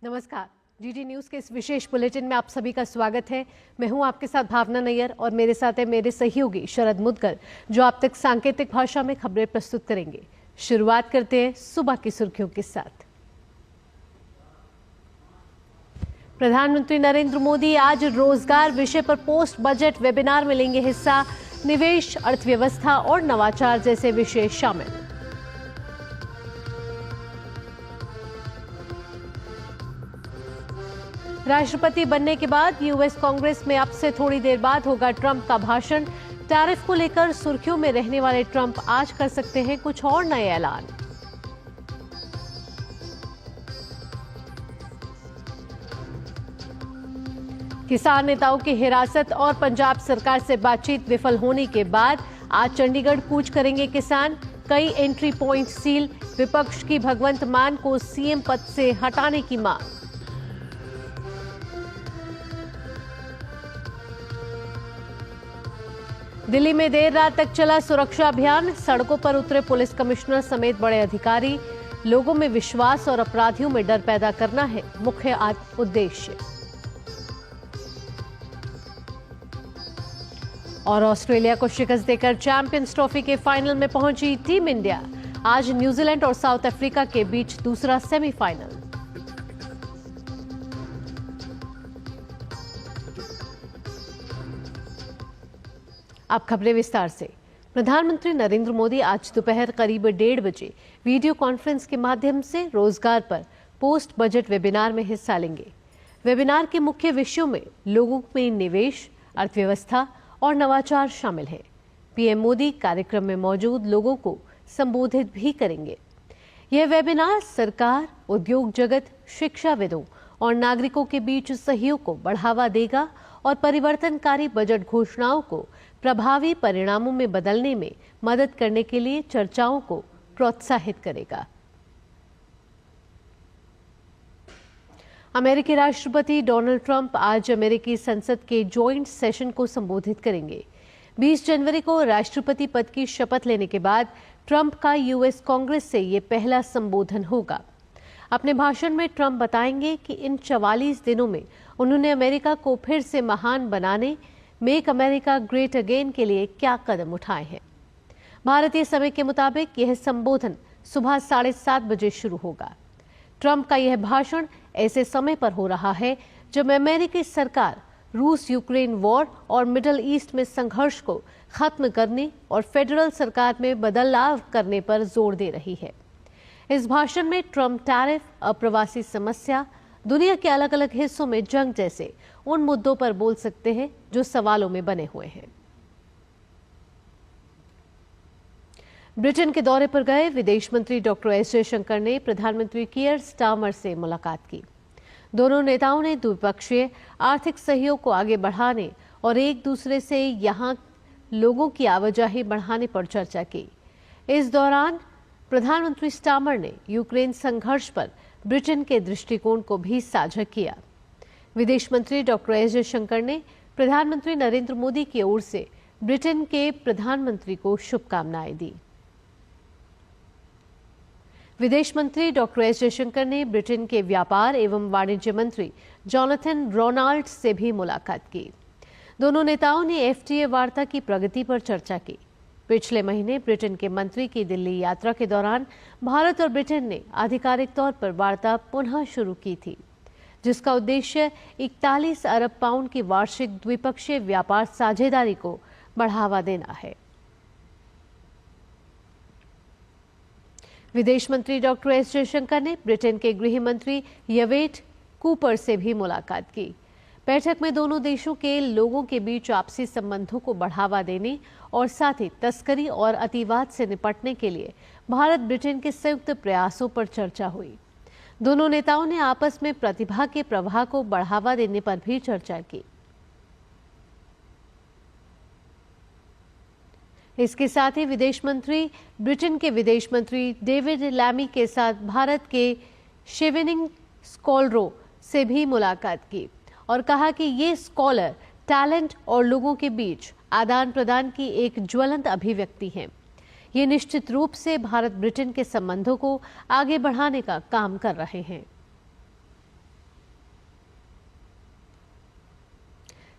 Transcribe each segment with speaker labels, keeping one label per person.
Speaker 1: नमस्कार। DD news के इस विशेष बुलेटिन में आप सभी का स्वागत है। मैं हूं आपके साथ भावना नैयर और मेरे साथ है मेरे सहयोगी शरद मुदगल, जो आप तक सांकेतिक भाषा में खबरें प्रस्तुत करेंगे। शुरुआत करते हैं सुबह की सुर्खियों के साथ। प्रधानमंत्री नरेंद्र मोदी आज रोजगार विषय पर पोस्ट बजट वेबिनार में लेंगे हिस्सा। निवेश, अर्थव्यवस्था और नवाचार जैसे विषय शामिल। राष्ट्रपति बनने के बाद यूएस कांग्रेस में अब से थोड़ी देर बाद होगा ट्रंप का भाषण। टैरिफ को लेकर सुर्खियों में रहने वाले ट्रंप आज कर सकते हैं कुछ और नए ऐलान। किसान नेताओं की हिरासत और पंजाब सरकार से बातचीत विफल होने के बाद आज चंडीगढ़ कूच करेंगे किसान। कई एंट्री पॉइंट सील। विपक्ष की भगवंत मान को सीएम पद से हटाने की मांग। दिल्ली में देर रात तक चला सुरक्षा अभियान। सड़कों पर उतरे पुलिस कमिश्नर समेत बड़े अधिकारी। लोगों में विश्वास और अपराधियों में डर पैदा करना है मुख्य उद्देश्य। और ऑस्ट्रेलिया को शिकस्त देकर चैंपियंस ट्रॉफी के फाइनल में पहुंची टीम इंडिया। आज न्यूजीलैंड और साउथ अफ्रीका के बीच दूसरा सेमीफाइनल। अब खबरें विस्तार से। प्रधानमंत्री नरेंद्र मोदी आज दोपहर करीब 1:30 बजे वीडियो कॉन्फ्रेंस के माध्यम से रोजगार पर पोस्ट बजट वेबिनार में हिस्सा लेंगे। वेबिनार के मुख्य विषयों में लोगों में निवेश, अर्थव्यवस्था और नवाचार शामिल है। पीएम मोदी कार्यक्रम में मौजूद लोगों को संबोधित भी करेंगे। यह वेबिनार सरकार, उद्योग जगत, शिक्षाविदों और नागरिकों के बीच सहयोग को बढ़ावा देगा और परिवर्तनकारी बजट घोषणाओं को प्रभावी परिणामों में बदलने में मदद करने के लिए चर्चाओं को प्रोत्साहित करेगा। अमेरिकी राष्ट्रपति डोनाल्ड ट्रंप आज अमेरिकी संसद के जॉइंट सेशन को संबोधित करेंगे। 20 जनवरी को राष्ट्रपति पद की शपथ लेने के बाद ट्रंप का यूएस कांग्रेस से ये पहला संबोधन होगा। अपने भाषण में ट्रंप बताएंगे कि इन 44 दिनों में उन्होंने अमेरिका को फिर से महान बनाने, मेक अमेरिका ग्रेट अगेन के लिए क्या कदम उठाए हैं। भारतीय समय के मुताबिक यह संबोधन सुबह 7:30 बजे शुरू होगा। ट्रंप का यह भाषण ऐसे समय पर हो रहा है जब अमेरिकी सरकार रूस यूक्रेन वॉर और मिडल ईस्ट में संघर्ष को खत्म करने और फेडरल सरकार में बदलाव करने पर जोर दे रही है। इस भाषण में ट्रंप टैरिफ, अप्रवासी समस्या, दुनिया के अलग अलग हिस्सों में जंग जैसे उन मुद्दों पर बोल सकते हैं जो सवालों में बने हुए हैं। ब्रिटेन के दौरे पर गए विदेश मंत्री डॉक्टर एस जयशंकर ने प्रधानमंत्री कीयर स्टारमर से मुलाकात की। दोनों नेताओं ने द्विपक्षीय आर्थिक सहयोग को आगे बढ़ाने और एक दूसरे से यहां लोगों की आवाजाही बढ़ाने पर चर्चा की। इस दौरान प्रधानमंत्री स्टारमर ने यूक्रेन संघर्ष पर ब्रिटेन के दृष्टिकोण को भी साझा किया। विदेश मंत्री डॉक्टर एस जयशंकर ने प्रधानमंत्री नरेंद्र मोदी की ओर से ब्रिटेन के प्रधानमंत्री को शुभकामनाएं दी। विदेश मंत्री डॉक्टर एस जयशंकर ने ब्रिटेन के व्यापार एवं वाणिज्य मंत्री जॉनथन रोनाल्ड से भी मुलाकात की। दोनों नेताओं ने एफटीए वार्ता की प्रगति पर चर्चा की। पिछले महीने ब्रिटेन के मंत्री की दिल्ली यात्रा के दौरान भारत और ब्रिटेन ने आधिकारिक तौर पर वार्ता पुनः शुरू की थी, जिसका उद्देश्य 41 अरब पाउंड की वार्षिक द्विपक्षीय व्यापार साझेदारी को बढ़ावा देना है। विदेश मंत्री डॉक्टर एस जयशंकर ने ब्रिटेन के गृह मंत्री यवेट कूपर से भी मुलाकात की। बैठक में दोनों देशों के लोगों के बीच आपसी संबंधों को बढ़ावा देने और साथ ही तस्करी और अतिवाद से निपटने के लिए भारत ब्रिटेन के संयुक्त प्रयासों पर चर्चा हुई। दोनों नेताओं ने आपस में प्रतिभा के प्रवाह को बढ़ावा देने पर भी चर्चा की। इसके साथ ही विदेश मंत्री ब्रिटेन के विदेश मंत्री डेविड लैमी के साथ भारत के शेवेनिंग स्कॉलरो से भी मुलाकात की और कहा कि ये स्कॉलर टैलेंट और लोगों के बीच आदान प्रदान की एक ज्वलंत अभिव्यक्ति है। ये निश्चित रूप से भारत ब्रिटेन के संबंधों को आगे बढ़ाने का काम कर रहे हैं।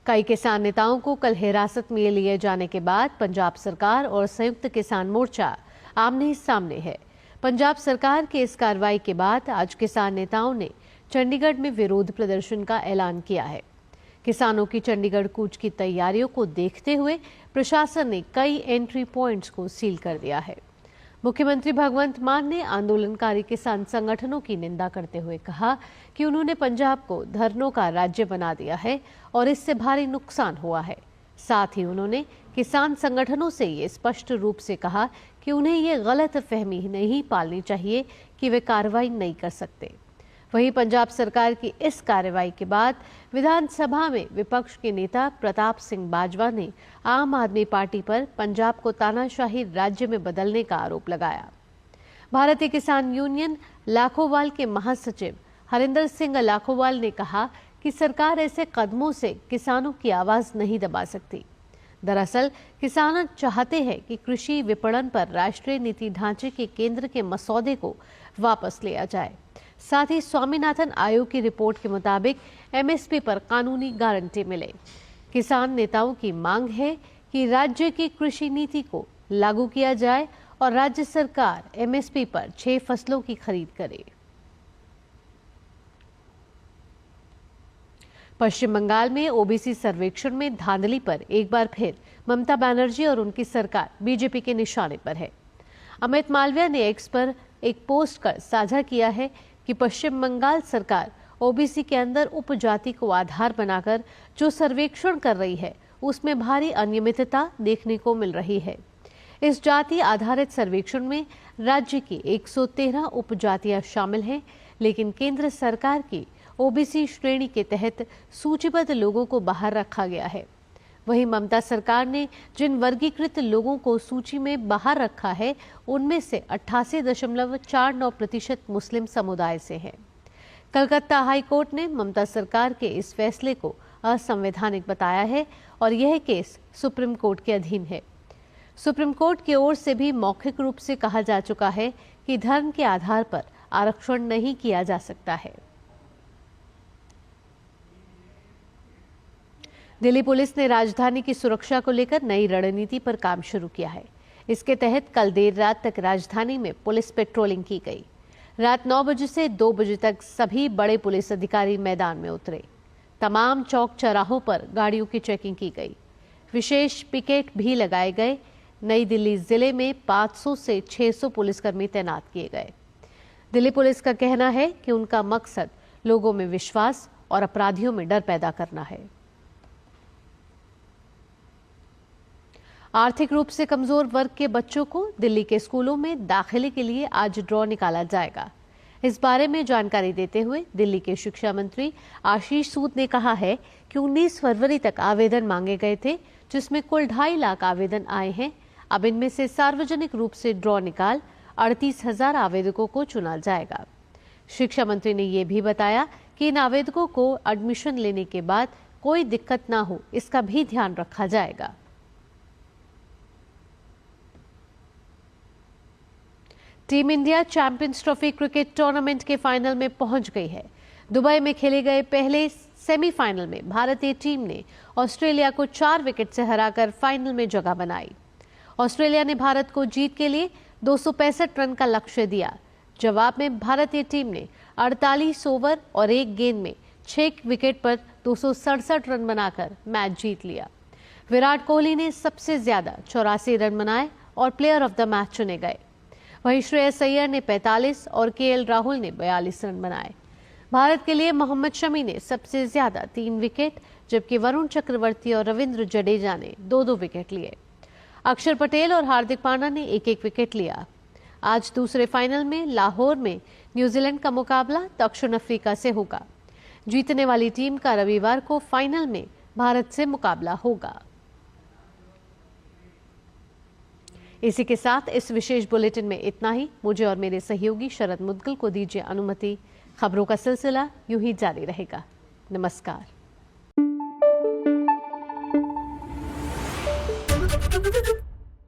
Speaker 1: कई किसान नेताओं को कल हिरासत में लिए जाने के बाद पंजाब सरकार और संयुक्त किसान मोर्चा आमने सामने है। पंजाब सरकार के इस कार्रवाई के बाद आज किसान नेताओं ने चंडीगढ़ में विरोध प्रदर्शन का ऐलान किया है। किसानों की चंडीगढ़ कूच की तैयारियों को देखते हुए प्रशासन ने कई एंट्री पॉइंट्स को सील कर दिया है। मुख्यमंत्री भगवंत मान ने आंदोलनकारी किसान संगठनों की निंदा करते हुए कहा कि उन्होंने पंजाब को धरनों का राज्य बना दिया है और इससे भारी नुकसान हुआ है। साथ ही उन्होंने किसान संगठनों से ये स्पष्ट रूप से कहा कि उन्हें ये गलत फहमी नहीं पालनी चाहिए कि वे कार्रवाई नहीं कर सकते। वहीं पंजाब सरकार की इस कार्रवाई के बाद विधानसभा में विपक्ष के नेता प्रताप सिंह बाजवा ने आम आदमी पार्टी पर पंजाब को तानाशाही राज्य में बदलने का आरोप लगाया। भारतीय किसान यूनियन लाखोवाल के महासचिव हरिंदर सिंह लाखोवाल ने कहा कि सरकार ऐसे कदमों से किसानों की आवाज नहीं दबा सकती। दरअसल किसान चाहते हैं कि कृषि विपणन पर राष्ट्रीय नीति ढांचे के केंद्र के मसौदे को वापस लिया जाए। साथ ही स्वामीनाथन आयोग की रिपोर्ट के मुताबिक एमएसपी पर कानूनी गारंटी मिले। किसान नेताओं की मांग है कि राज्य की कृषि नीति को लागू किया जाए और राज्य सरकार एमएसपी पर 6 फसलों की खरीद करे। पश्चिम बंगाल में ओबीसी सर्वेक्षण में धांधली पर एक बार फिर ममता बनर्जी और उनकी सरकार बीजेपी के निशाने पर है। अमित मालविया ने एक्स पर एक पोस्ट कर साझा किया है कि पश्चिम बंगाल सरकार ओबीसी के अंदर उपजाति को आधार बनाकर जो सर्वेक्षण कर रही है उसमें भारी अनियमितता देखने को मिल रही है। इस जाति आधारित सर्वेक्षण में राज्य की 113 उपजातियां शामिल हैं, लेकिन केंद्र सरकार की ओबीसी श्रेणी के तहत सूचीबद्ध लोगों को बाहर रखा गया है। वहीं ममता सरकार ने जिन वर्गीकृत लोगों को सूची में बाहर रखा है उनमें से 88.49% मुस्लिम समुदाय से हैं। कलकत्ता हाई कोर्ट ने ममता सरकार के इस फैसले को असंवैधानिक बताया है और यह केस सुप्रीम कोर्ट के अधीन है। सुप्रीम कोर्ट की ओर से भी मौखिक रूप से कहा जा चुका है कि धर्म के आधार पर आरक्षण नहीं किया जा सकता है। दिल्ली पुलिस ने राजधानी की सुरक्षा को लेकर नई रणनीति पर काम शुरू किया है। इसके तहत कल देर रात तक राजधानी में पुलिस पेट्रोलिंग की गई। रात 9 बजे से 2 बजे तक सभी बड़े पुलिस अधिकारी मैदान में उतरे। तमाम चौक चौराहों पर गाड़ियों की चेकिंग की गई। विशेष पिकेट भी लगाए गए। नई दिल्ली जिले में 500 से 600 पुलिसकर्मी तैनात किए गए। दिल्ली पुलिस का कहना है कि उनका मकसद लोगों में विश्वास और अपराधियों में डर पैदा करना है। आर्थिक रूप से कमजोर वर्ग के बच्चों को दिल्ली के स्कूलों में दाखिले के लिए आज ड्रॉ निकाला जाएगा। इस बारे में जानकारी देते हुए दिल्ली के शिक्षा मंत्री आशीष सूद ने कहा है कि 19 फरवरी तक आवेदन मांगे गए थे, जिसमें कुल 2.5 लाख आवेदन आए हैं। अब इनमें से सार्वजनिक रूप से ड्रॉ निकाल 38,000 आवेदकों को चुना जाएगा। शिक्षा मंत्री ने यह भी बताया कि इन आवेदकों को एडमिशन लेने के बाद कोई दिक्कत ना हो, इसका भी ध्यान रखा जाएगा। Team India champions trophy cricket tournament के फाइनल में पहुंच गई है। दुबई में खेले गए पहले सेमीफाइनल में भारतीय टीम ने ऑस्ट्रेलिया को 4 विकेट से हराकर फाइनल में जगह बनाई। ऑस्ट्रेलिया ने भारत को जीत के लिए 265 रन का लक्ष्य दिया। जवाब में भारतीय टीम ने 48 ओवर और 1 गेंद में 6 विकेट पर 267 रन बनाकर मैच जीत लिया। विराट कोहली ने सबसे ज्यादा 84 रन बनाए और प्लेयर ऑफ द मैच चुने गए। वहीं श्रेयस अय्यर ने 45 और केएल राहुल ने 42 रन बनाए। भारत के लिए मोहम्मद शमी ने सबसे ज्यादा 3 विकेट, जबकि वरुण चक्रवर्ती और रविंद्र जडेजा ने 2-2 विकेट लिए। अक्षर पटेल और हार्दिक पांड्या ने 1-1 विकेट लिया। आज दूसरे फाइनल में लाहौर में न्यूजीलैंड का मुकाबला दक्षिण अफ्रीका से होगा। जीतने वाली टीम का रविवार को फाइनल में भारत से मुकाबला होगा। इसी के साथ इस विशेष बुलेटिन में इतना ही। मुझे और मेरे सहयोगी शरद मुद्गल को दीजिए अनुमति। खबरों का सिलसिला यूं ही जारी रहेगा। नमस्कार।